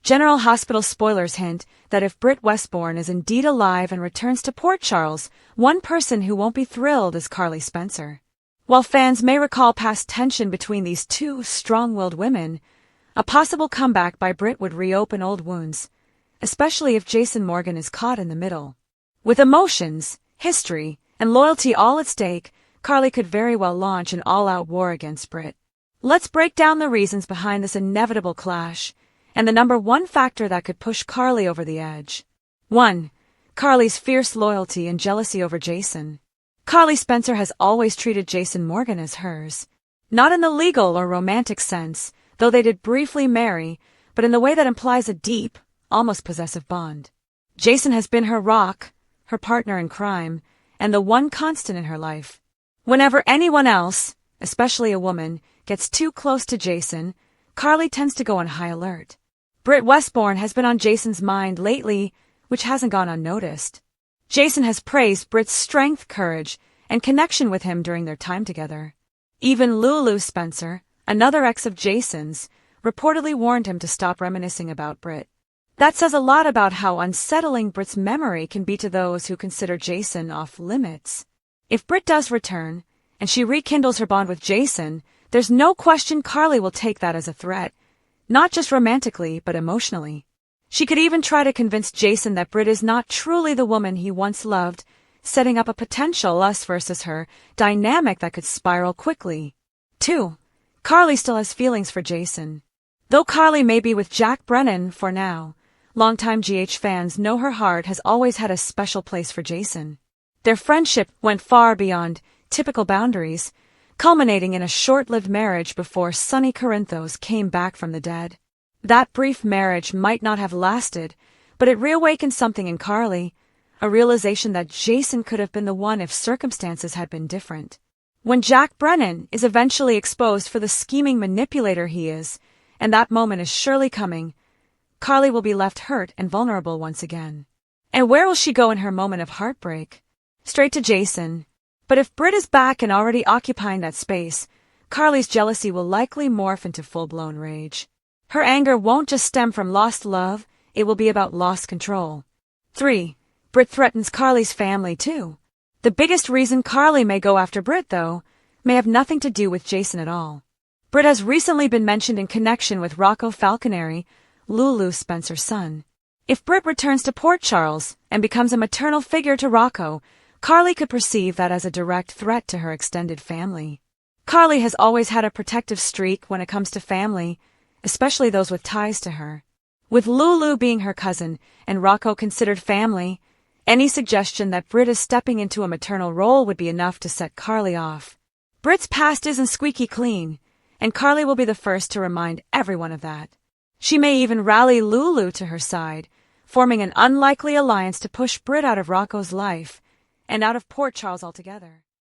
General Hospital spoilers hint that if Britt Westbourne is indeed alive and returns to Port Charles, one person who won't be thrilled is Carly Spencer. While fans may recall past tension between these two strong-willed women, a possible comeback by Britt would reopen old wounds, especially if Jason Morgan is caught in the middle. With emotions, history, and loyalty all at stake, Carly could very well launch an all-out war against Britt. Let's break down the reasons behind this inevitable clash, and the number one factor that could push Carly over the edge. 1. Carly's fierce loyalty and jealousy over Jason. Carly Spencer has always treated Jason Morgan as hers. Not in the legal or romantic sense, though they did briefly marry, but in the way that implies a deep, almost possessive bond. Jason has been her rock, her partner in crime, and the one constant in her life. Whenever anyone else, especially a woman, gets too close to Jason, Carly tends to go on high alert. Britt Westbourne has been on Jason's mind lately, which hasn't gone unnoticed. Jason has praised Britt's strength, courage, and connection with him during their time together. Even Lulu Spencer, another ex of Jason's, reportedly warned him to stop reminiscing about Britt. That says a lot about how unsettling Britt's memory can be to those who consider Jason off limits. If Britt does return, and she rekindles her bond with Jason, there's no question Carly will take that as a threat, not just romantically but emotionally. She could even try to convince Jason that Britt is not truly the woman he once loved, setting up a potential us versus her dynamic that could spiral quickly. 2. Carly still has feelings for Jason. Though Carly may be with Jack Brennan for now, longtime GH fans know her heart has always had a special place for Jason. Their friendship went far beyond typical boundaries, culminating in a short-lived marriage before Sonny Corinthos came back from the dead. That brief marriage might not have lasted, but it reawakened something in Carly, a realization that Jason could have been the one if circumstances had been different. When Jack Brennan is eventually exposed for the scheming manipulator he is, and that moment is surely coming, Carly will be left hurt and vulnerable once again. And where will she go in her moment of heartbreak? Straight to Jason. But if Britt is back and already occupying that space, Carly's jealousy will likely morph into full-blown rage. Her anger won't just stem from lost love, it will be about lost control. 3. Britt threatens Carly's family too. The biggest reason Carly may go after Britt, though, may have nothing to do with Jason at all. Britt has recently been mentioned in connection with Rocco Falconeri, Lulu Spencer's son. If Britt returns to Port Charles and becomes a maternal figure to Rocco, Carly could perceive that as a direct threat to her extended family. Carly has always had a protective streak when it comes to family, especially those with ties to her. With Lulu being her cousin and Rocco considered family, any suggestion that Britt is stepping into a maternal role would be enough to set Carly off. Britt's past isn't squeaky clean, and Carly will be the first to remind everyone of that. She may even rally Lulu to her side, forming an unlikely alliance to push Britt out of Rocco's life and out of Port Charles altogether.